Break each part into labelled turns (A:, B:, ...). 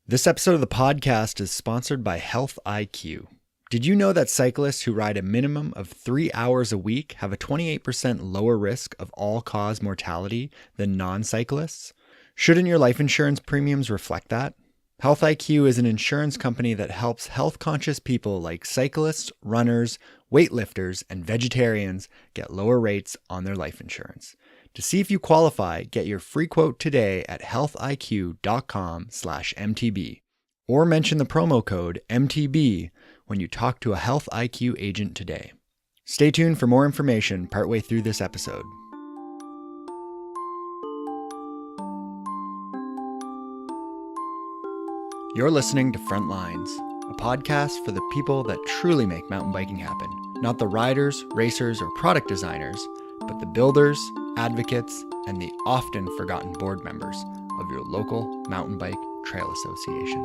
A: This episode of the podcast is sponsored by Health IQ. Did you know that cyclists who ride a minimum of 3 hours a week have a 28% lower risk of all-cause mortality than non-cyclists? Shouldn't your life insurance premiums reflect that? Health IQ is an insurance company that helps health-conscious people like cyclists, runners, weightlifters, and vegetarians get lower rates on their life insurance. To see if you qualify, get your free quote today at healthiq.com/MTB or mention the promo code MTB when you talk to a Health IQ agent today. Stay tuned for more information partway through this episode. You're listening to Frontlines, a podcast for the people that truly make mountain biking happen. Not the riders, racers, or product designers, but the builders, advocates, and the often forgotten board members of your local mountain bike trail association.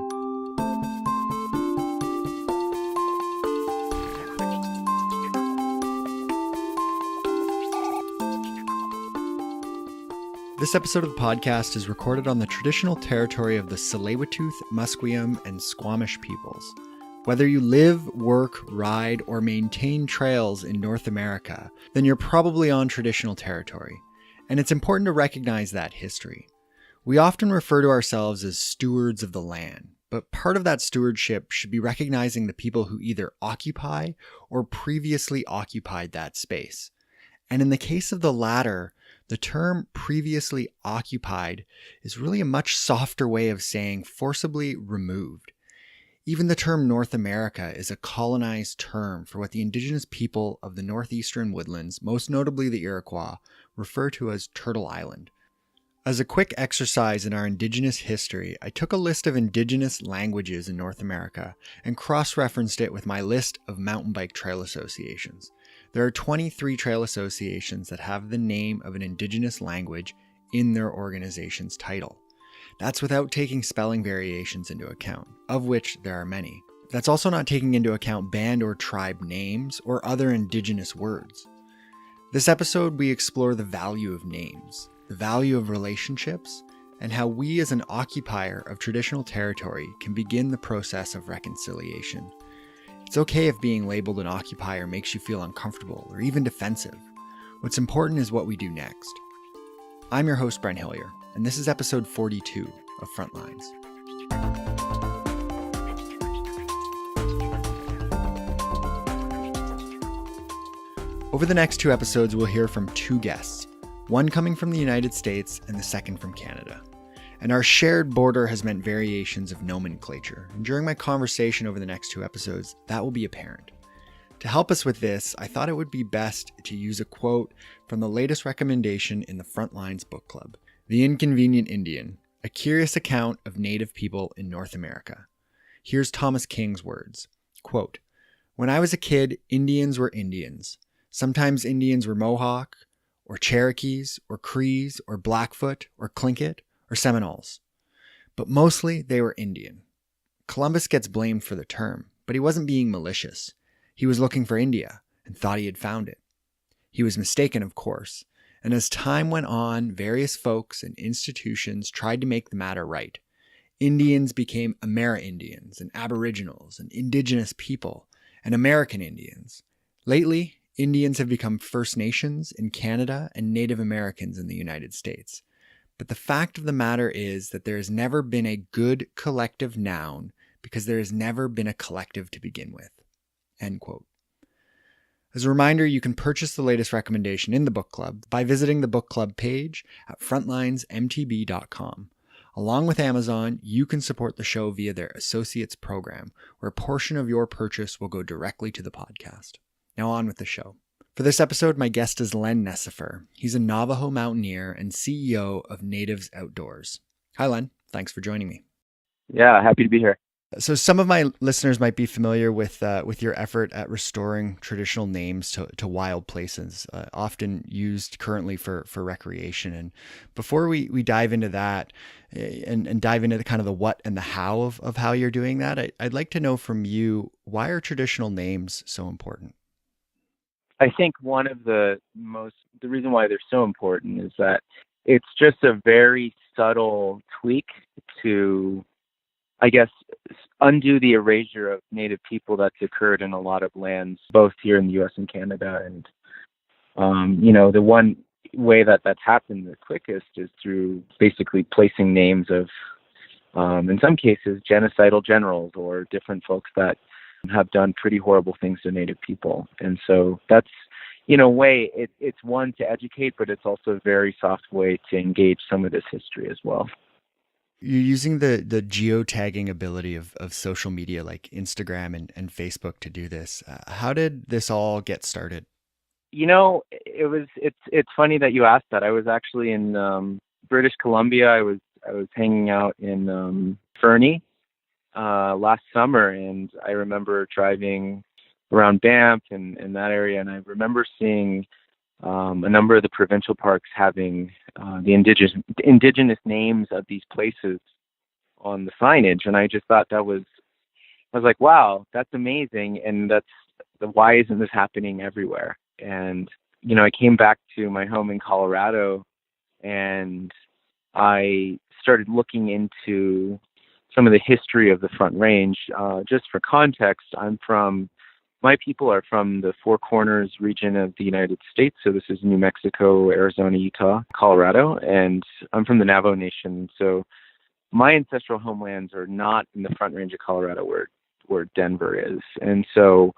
A: This episode of the podcast is recorded on the traditional territory of the Tsleil-Waututh, Musqueam, and Squamish peoples. Whether you live, work, ride, or maintain trails in North America, then you're probably on traditional territory, and it's important to recognize that history. We often refer to ourselves as stewards of the land, but part of that stewardship should be recognizing the people who either occupy or previously occupied that space. And in the case of the latter, the term previously occupied is really a much softer way of saying forcibly removed. Even the term North America is a colonized term for what the Indigenous people of the northeastern woodlands, most notably the Iroquois, refer to as Turtle Island. As a quick exercise in our Indigenous history, I took a list of Indigenous languages in North America and cross-referenced it with my list of mountain bike trail associations. There are 23 trail associations that have the name of an Indigenous language in their organization's title. That's without taking spelling variations into account, of which there are many. That's also not taking into account band or tribe names or other Indigenous words. This episode, we explore the value of names, the value of relationships, and how we as an occupier of traditional territory can begin the process of reconciliation. It's okay if being labeled an occupier makes you feel uncomfortable or even defensive. What's important is what we do next. I'm your host, Brent Hillier, and this is episode 42 of Frontlines. Over the next two episodes, we'll hear from two guests, one coming from the United States and the second from Canada. And our shared border has meant variations of nomenclature, and during my conversation over the next two episodes, that will be apparent. To help us with this, I thought it would be best to use a quote from the latest recommendation in the Frontlines book club, The Inconvenient Indian, a curious account of Native people in North America. Here's Thomas King's words, quote, "When I was a kid, Indians were Indians. Sometimes Indians were Mohawk, or Cherokees, or Crees, or Blackfoot, or Tlingit, or Seminoles. But mostly they were Indian. Columbus gets blamed for the term, but he wasn't being malicious. He was looking for India and thought he had found it. He was mistaken, of course, and as time went on, various folks and institutions tried to make the matter right. Indians became Amerindians and Aboriginals and Indigenous people and American Indians. Lately, Indians have become First Nations in Canada and Native Americans in the United States. But the fact of the matter is that there has never been a good collective noun because there has never been a collective to begin with." End quote. As a reminder, you can purchase the latest recommendation in the book club by visiting the book club page at frontlinesmtb.com. Along with Amazon, you can support the show via their Associates program, where a portion of your purchase will go directly to the podcast. Now on with the show. For this episode, my guest is Len Necefer. He's a Navajo mountaineer and CEO of NativesOutdoors. Hi, Len. Thanks for joining me.
B: Yeah, happy to be here.
A: So some of my listeners might be familiar with your effort at restoring traditional names to wild places, often used currently for recreation. And before we dive into that and dive into the kind of the what and the how of how you're doing that, I'd like to know from you, why are traditional names so important?
B: I think one of the reason why they're so important is that it's just a very subtle tweak to I guess, undo the erasure of Native people that's occurred in a lot of lands, both here in the U.S. and Canada. And, the one way that that's happened the quickest is through basically placing names of, in some cases, genocidal generals or different folks that have done pretty horrible things to Native people. And so that's, in a way, it's one to educate, but it's also a very soft way to engage some of this history as well.
A: You're using the geotagging ability of social media like Instagram and Facebook to do this. How did this all get started?
B: It's funny that you asked that. I was actually in British Columbia. I was hanging out in Fernie last summer, and I remember driving around Banff and that area, and I remember seeing a number of the provincial parks having the indigenous names of these places on the signage, and I just thought I was like, wow, that's amazing, and why isn't this happening everywhere? And I came back to my home in Colorado, and I started looking into some of the history of the Front Range. Just for context, my people are from the Four Corners region of the United States. So this is New Mexico, Arizona, Utah, Colorado, and I'm from the Navajo Nation. So my ancestral homelands are not in the Front Range of Colorado where Denver is. And so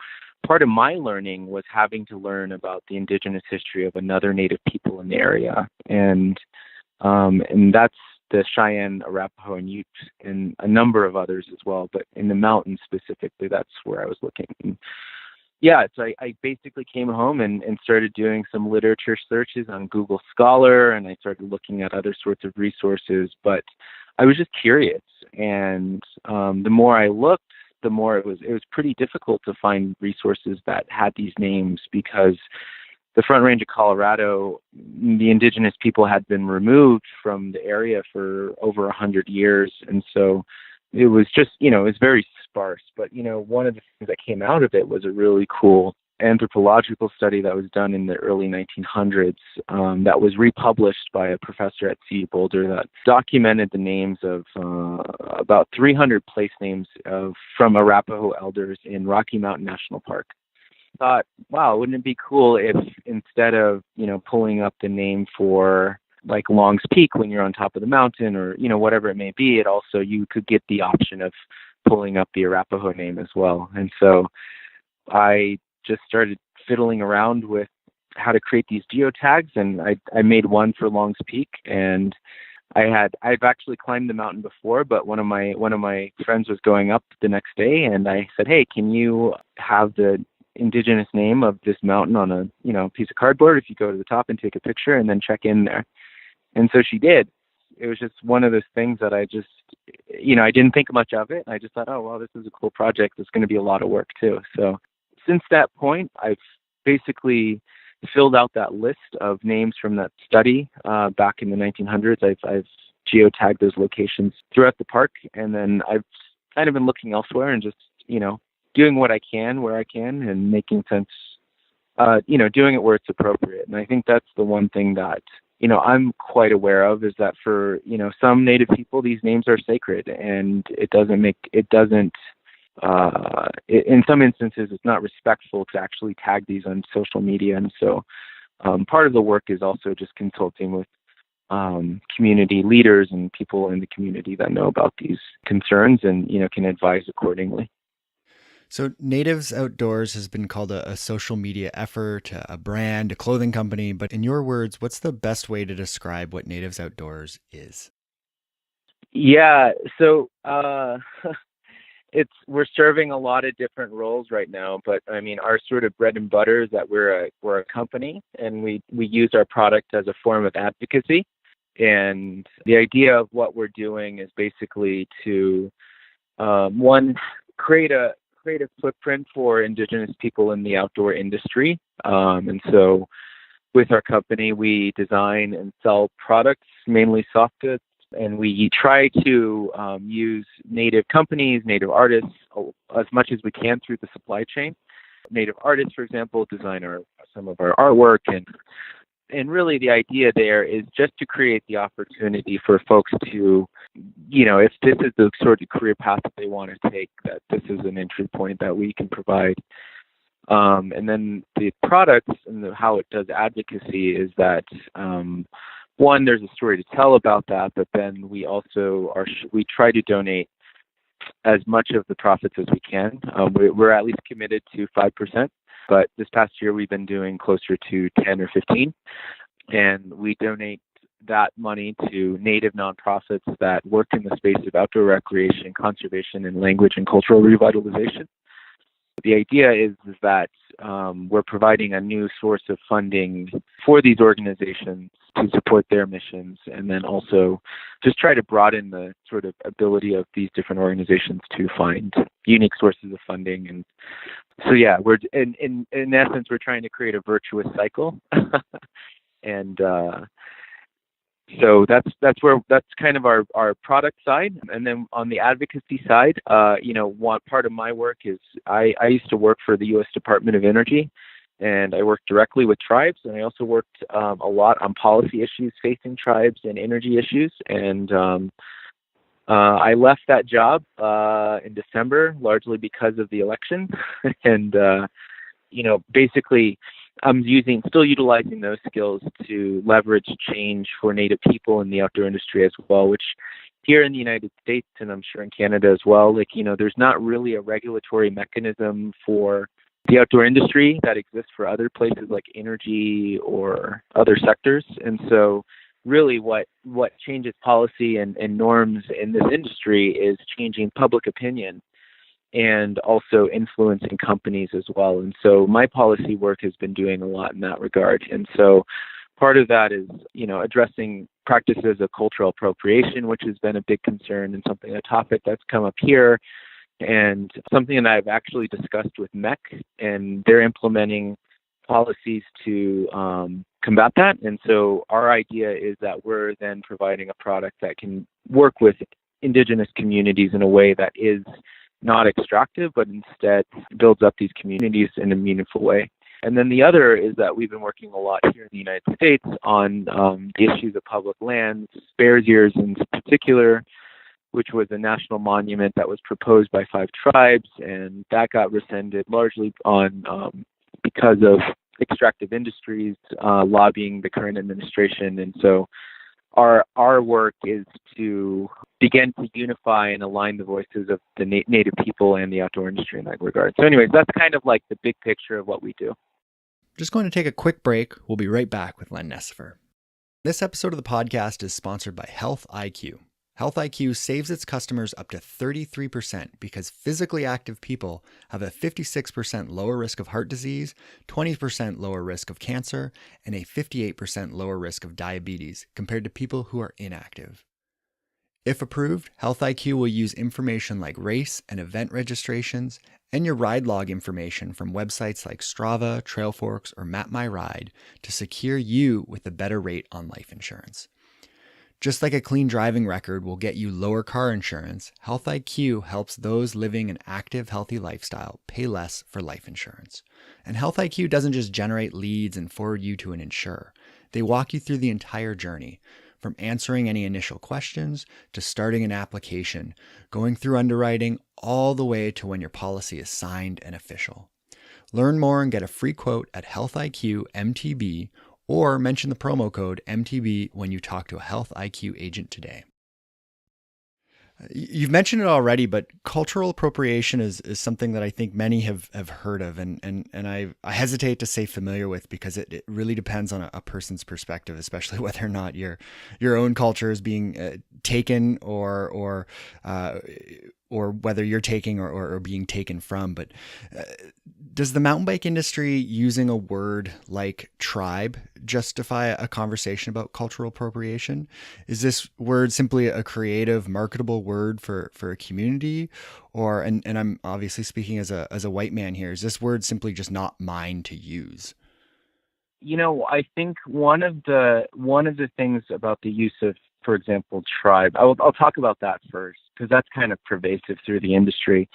B: part of my learning was having to learn about the indigenous history of another Native people in the area. And that's the Cheyenne, Arapaho, and Ute, and a number of others as well. But in the mountains specifically, that's where I was looking. And so I basically came home and started doing some literature searches on Google Scholar, and I started looking at other sorts of resources. But I was just curious, and the more I looked, the more it was pretty difficult to find resources that had these names, because the Front Range of Colorado, the indigenous people had been removed from the area for over 100 years. And so it was just, it was very sparse. But, one of the things that came out of it was a really cool anthropological study that was done in the early 1900s that was republished by a professor at CU Boulder that documented the names of about 300 place names from Arapaho elders in Rocky Mountain National Park. Thought, wow, wouldn't it be cool if instead of, pulling up the name for like Long's Peak when you're on top of the mountain or, whatever it may be, you could get the option of pulling up the Arapaho name as well. And so I just started fiddling around with how to create these geotags, and I made one for Long's Peak, and I've actually climbed the mountain before, but one of my friends was going up the next day, and I said, hey, can you have the indigenous name of this mountain on a piece of cardboard if you go to the top and take a picture and then check in there? And so she did. It was just one of those things that I just I didn't think much of it. I just thought, oh well, this is a cool project. It's going to be a lot of work too. So since that point, I've basically filled out that list of names from that study back in the 1900s. I've geotagged those locations throughout the park, and then I've kind of been looking elsewhere and just doing what I can where I can and making sense, doing it where it's appropriate. And I think that's the one thing that, I'm quite aware of, is that for, some Native people, these names are sacred, and in some instances, it's not respectful to actually tag these on social media. And so part of the work is also just consulting with community leaders and people in the community that know about these concerns and, can advise accordingly.
A: So Natives Outdoors has been called a social media effort, a brand, a clothing company. But in your words, what's the best way to describe what Natives Outdoors is?
B: Yeah, so we're serving a lot of different roles right now. But I mean, our sort of bread and butter is that we're a company, and we use our product as a form of advocacy. And the idea of what we're doing is basically to create a footprint for Indigenous people in the outdoor industry. And so with our company, we design and sell products, mainly soft goods, and we try to use Native companies, Native artists, as much as we can through the supply chain. Native artists, for example, design some of our artwork, and And really the idea there is just to create the opportunity for folks to, if this is the sort of career path that they want to take, that this is an entry point that we can provide. And then the products and how it does advocacy is that, one, there's a story to tell about that, but then we also we try to donate as much of the profits as we can. We're at least committed to 5%, but this past year we've been doing closer to 10 or 15, and we donate that money to Native nonprofits that work in the space of outdoor recreation, conservation, and language and cultural revitalization. The idea is that we're providing a new source of funding for these organizations to support their missions, and then also just try to broaden the sort of ability of these different organizations to find unique sources of funding. And so, yeah, we're in essence, we're trying to create a virtuous cycle. And so that's kind of our product side. And then on the advocacy side, one part of my work is I used to work for the U.S. Department of Energy, and I worked directly with tribes, and I also worked a lot on policy issues facing tribes and energy issues. And I left that job in December, largely because of the election. And basically, I'm still utilizing those skills to leverage change for Native people in the outdoor industry as well, which here in the United States, and I'm sure in Canada as well, there's not really a regulatory mechanism for the outdoor industry that exists for other places like energy or other sectors. And so really what changes policy and norms in this industry is changing public opinion and also influencing companies as well. And so my policy work has been doing a lot in that regard. And so part of that is, addressing practices of cultural appropriation, which has been a big concern and a topic that's come up here, and something that I've actually discussed with MEC, and they're implementing policies to combat that. And so our idea is that we're then providing a product that can work with Indigenous communities in a way that is not extractive, but instead builds up these communities in a meaningful way. And then the other is that we've been working a lot here in the United States on the issues of public lands, Bears Ears in particular, which was a national monument that was proposed by 5 tribes, and that got rescinded largely because of extractive industries lobbying the current administration. And so our work is to begin to unify and align the voices of the Native people and the outdoor industry in that regard. So anyways, that's kind of like the big picture of what we do.
A: Just going to take a quick break. We'll be right back with Len Necefer. This episode of the podcast is sponsored by Health IQ. Health IQ saves its customers up to 33% because physically active people have a 56% lower risk of heart disease, 20% lower risk of cancer, and a 58% lower risk of diabetes compared to people who are inactive. If approved, Health IQ will use information like race and event registrations and your ride log information from websites like Strava, Trailforks, or Map My Ride to secure you with a better rate on life insurance. Just like a clean driving record will get you lower car insurance, Health IQ helps those living an active, healthy lifestyle pay less for life insurance. And Health IQ doesn't just generate leads and forward you to an insurer. They walk you through the entire journey, from answering any initial questions to starting an application, going through underwriting, all the way to when your policy is signed and official. Learn more and get a free quote at Health IQ MTB, or mention the promo code MTB when you talk to a Health IQ agent today. You've mentioned it already, but cultural appropriation is something that I think many have heard of, and I hesitate to say familiar with because it really depends on a person's perspective, especially whether or not your own culture is being taken or whether you're taking or being taken from. But does the mountain bike industry using a word like tribe justify a conversation about cultural appropriation? Is this word simply a creative, marketable word for a community? Or, and I'm obviously speaking as a white man here, is this word simply just not mine to use?
B: I think one of the things about the use of, for example, tribe, I'll talk about that first, because that's kind of pervasive through the industry,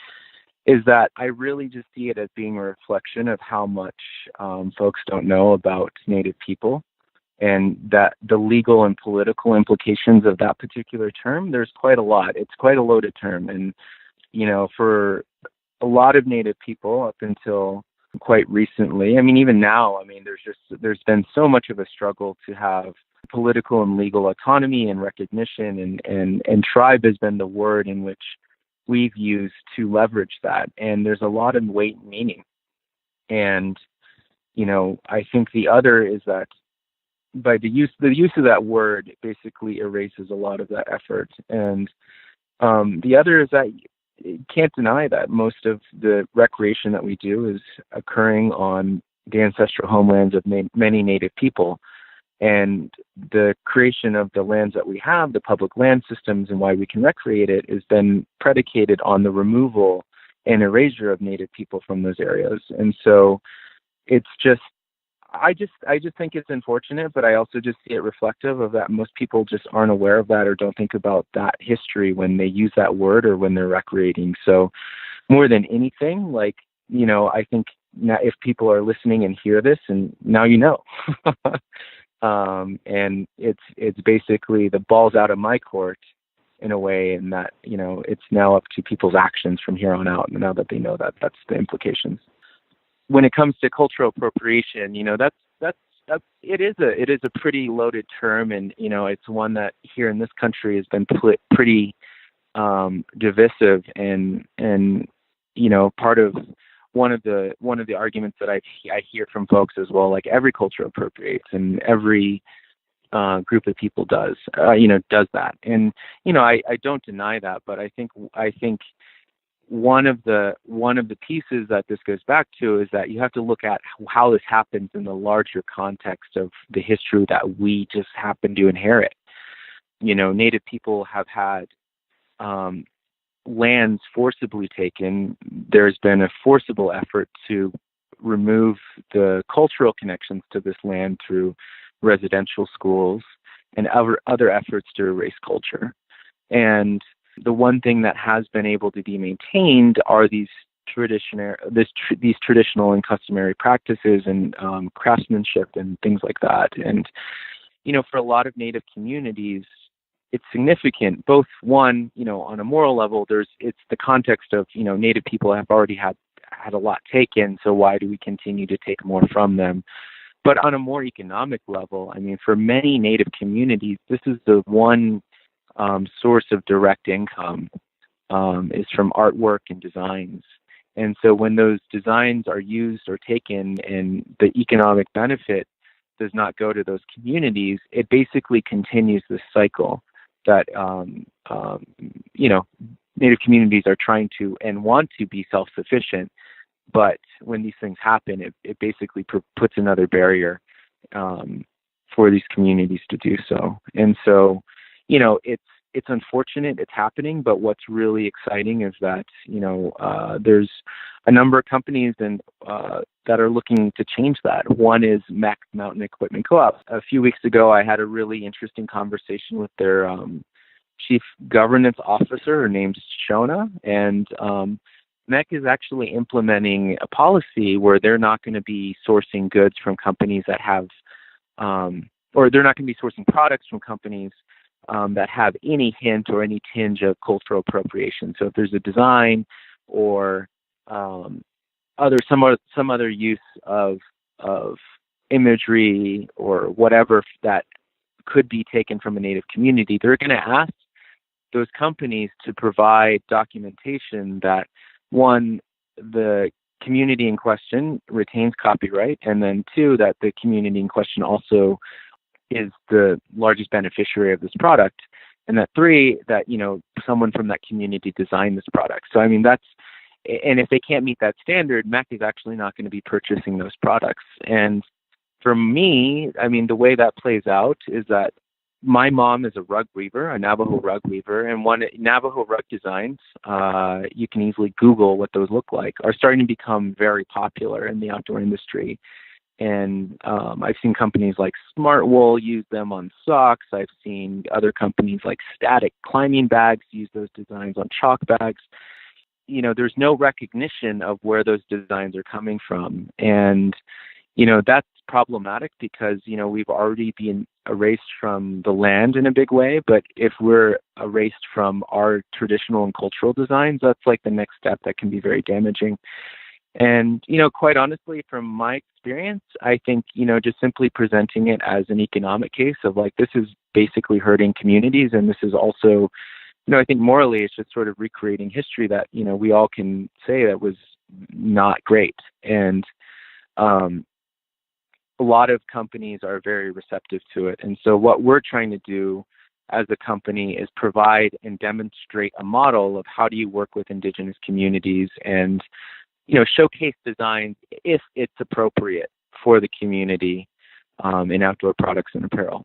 B: is that I really just see it as being a reflection of how much folks don't know about Native people. and that the legal and political implications of that particular term, there's quite a lot. It's quite a loaded term. And, for a lot of Native people up until quite recently, even now, there's been so much of a struggle to have political and legal autonomy and recognition, and tribe has been the word in which we've used to leverage that. And there's a lot of weight and meaning. And, I think the other is that by the use of that word, it basically erases a lot of that effort. And the other is that you can't deny that most of the recreation that we do is occurring on the ancestral homelands of many Native people. And the creation of the lands that we have, the public land systems, and why we can recreate it has been predicated on the removal and erasure of Native people from those areas. And so it's just, I just think it's unfortunate, but I also just see it reflective of that most people just aren't aware of that or don't think about that history when they use that word or when they're recreating. So more than anything, I think now if people are listening and hear this, and now and it's basically the ball's out of my court in a way, and that, it's now up to people's actions from here on out, now that they know that that's the implications. When it comes to cultural appropriation, it is a pretty loaded term, and it's one that here in this country has been pretty divisive, and part of one of the arguments that I hear from folks as well, like every culture appropriates, and every group of people does that, and I don't deny that, but I think one of the pieces that this goes back to is that you have to look at how this happens in the larger context of the history that we just happen to inherit. Native people have had lands forcibly taken. There's been a forcible effort to remove the cultural connections to this land through residential schools and other efforts to erase culture. And the one thing that has been able to be maintained are these traditional and customary practices and craftsmanship and things like that. And, for a lot of Native communities, it's significant. Both one, on a moral level, it's the context of, Native people have already had a lot taken, so why do we continue to take more from them? But on a more economic level, for many Native communities, this is the one source of direct income, is from artwork and designs. And so when those designs are used or taken and the economic benefit does not go to those communities, it basically continues this cycle that, Native communities are trying to and want to be self-sufficient. But when these things happen, it basically puts another barrier for these communities to do so. And so, it's unfortunate it's happening, but what's really exciting is that, there's a number of companies that are looking to change that. One is Mac Mountain Equipment Co-op. A few weeks ago, I had a really interesting conversation with their chief governance officer. Her name's Shona, and MEC is actually implementing a policy where they're not going to be sourcing goods from companies that have, or they're not going to be sourcing products from companies that have any hint or any tinge of cultural appropriation. So if there's a design or some other use of imagery or whatever that could be taken from a Native community, they're going to ask those companies to provide documentation that, one, the community in question retains copyright, and then two, that the community in question also is the largest beneficiary of this product, and that three, that someone from that community designed this product. So and if they can't meet that standard, MEC is actually not going to be purchasing those products. And for me, the way that plays out is that my mom is a rug weaver, a Navajo rug weaver, and Navajo rug designs, you can easily Google what those look like, are starting to become very popular in the outdoor industry. And I've seen companies like Smart Wool use them on socks. I've seen other companies like Static Climbing Bags use those designs on chalk bags. There's no recognition of where those designs are coming from. And, that's problematic because, we've already been erased from the land in a big way. But if we're erased from our traditional and cultural designs, that's like the next step that can be very damaging. And, quite honestly, from my experience, I think, just simply presenting it as an economic case of like, this is basically hurting communities. And this is also, I think morally, it's just sort of recreating history that, we all can say that was not great. And a lot of companies are very receptive to it. And so what we're trying to do as a company is provide and demonstrate a model of how do you work with Indigenous communities and, showcase designs if it's appropriate for the community in outdoor products and apparel.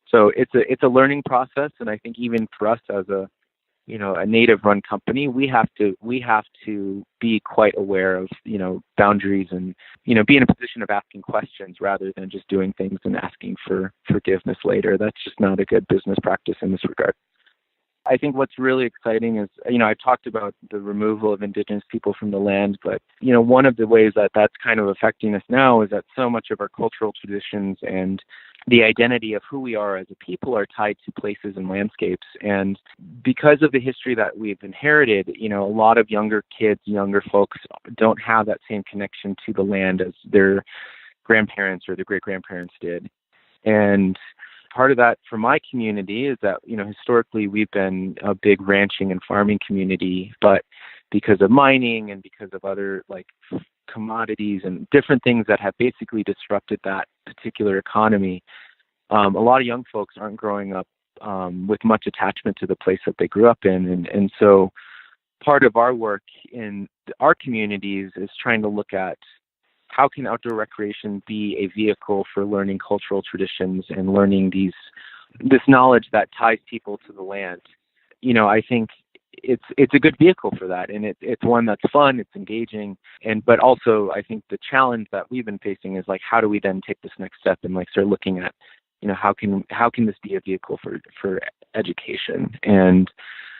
B: So it's a learning process. And I think even for us as a native-run company, we have to be quite aware of, boundaries and, be in a position of asking questions rather than just doing things and asking for forgiveness later. That's just not a good business practice in this regard. I think what's really exciting is, I've talked about the removal of Indigenous people from the land, but, one of the ways that that's kind of affecting us now is that so much of our cultural traditions and the identity of who we are as a people are tied to places and landscapes. And because of the history that we've inherited, a lot of younger kids, younger folks don't have that same connection to the land as their grandparents or their great-grandparents did. And part of that for my community is that, historically we've been a big ranching and farming community, but because of mining and because of other like commodities and different things that have basically disrupted that particular economy, a lot of young folks aren't growing up with much attachment to the place that they grew up in. And so part of our work in our communities is trying to look at how can outdoor recreation be a vehicle for learning cultural traditions and learning this knowledge that ties people to the land. I think it's a good vehicle for that, and it's one that's fun, it's engaging, but also I think the challenge that we've been facing is like, how do we then take this next step and like start looking at, how can this be a vehicle for education? And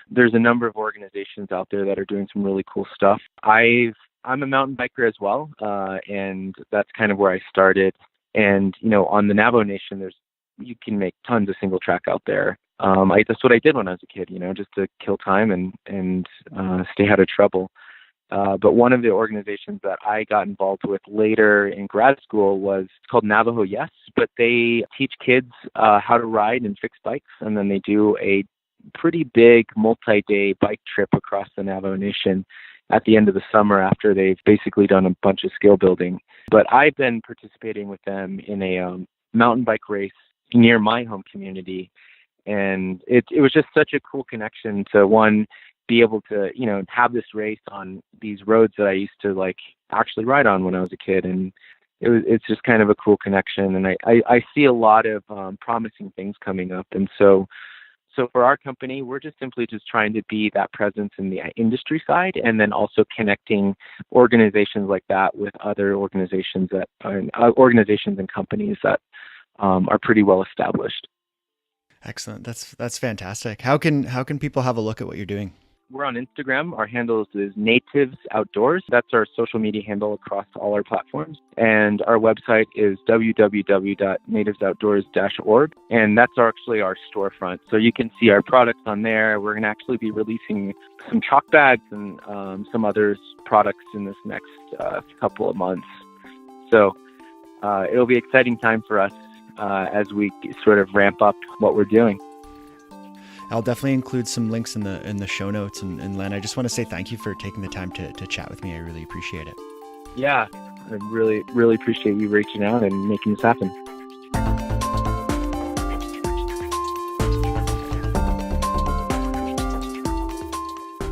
B: there's a number of organizations out there that are doing some really cool stuff. I'm a mountain biker as well, and that's kind of where I started. And, on the Navajo Nation, you can make tons of single track out there. That's what I did when I was a kid, just to kill time and stay out of trouble. But one of the organizations that I got involved with later in grad school was called Navajo Yes, but they teach kids how to ride and fix bikes, and then they do a pretty big multi-day bike trip across the Navajo Nation at the end of the summer after they've basically done a bunch of skill building. But I've been participating with them in a mountain bike race near my home community. And it was just such a cool connection to, one, be able to, have this race on these roads that I used to like actually ride on when I was a kid. And it's just kind of a cool connection. And I see a lot of promising things coming up. And so for our company, we're just simply trying to be that presence in the industry side, and then also connecting organizations like that with other organizations and companies that are pretty well established.
A: Excellent. That's fantastic. How can people have a look at what you're doing?
B: We're on Instagram. Our handle is NativesOutdoors. That's our social media handle across all our platforms. And our website is www.nativesoutdoors.org. And that's actually our storefront. So you can see our products on there. We're going to actually be releasing some chalk bags and some other products in this next couple of months. So it'll be an exciting time for us as we sort of ramp up what we're doing.
A: I'll definitely include some links in the show notes. And Len, I just want to say thank you for taking the time to chat with me. I really appreciate it.
B: Yeah, I really, really appreciate you reaching out and making this happen.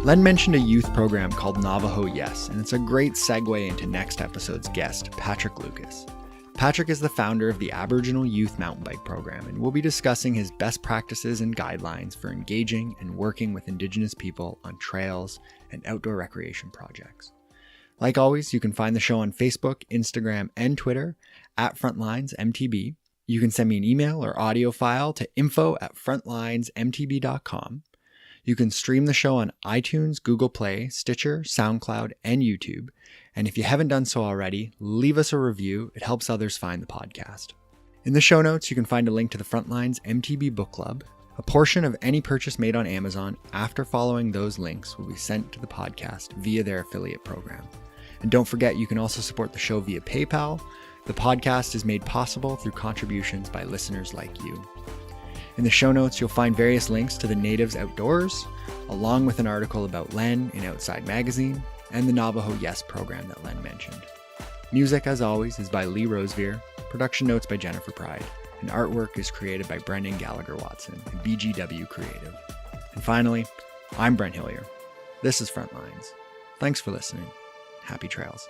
A: Len mentioned a youth program called Navajo Yes, and it's a great segue into next episode's guest, Patrick Lucas. Patrick is the founder of the Aboriginal Youth Mountain Bike Program, and we'll be discussing his best practices and guidelines for engaging and working with Indigenous people on trails and outdoor recreation projects. Like always, you can find the show on Facebook, Instagram, and Twitter at FrontlinesMTB. You can send me an email or audio file to info@frontlinesmtb.com. You can stream the show on iTunes, Google Play, Stitcher, SoundCloud, and YouTube. And if you haven't done so already, leave us a review. It helps others find the podcast. In the show notes, you can find a link to the Frontlines MTB Book Club. A portion of any purchase made on Amazon after following those links will be sent to the podcast via their affiliate program. And don't forget, you can also support the show via PayPal. The podcast is made possible through contributions by listeners like you. In the show notes, you'll find various links to the Natives Outdoors, along with an article about Len in Outside Magazine and the Navajo Yes program that Len mentioned. Music, as always, is by Lee Rosevere, production notes by Jennifer Pride, and artwork is created by Brendan Gallagher-Watson and BGW Creative. And finally, I'm Brent Hillier. This is Frontlines. Thanks for listening. Happy trails.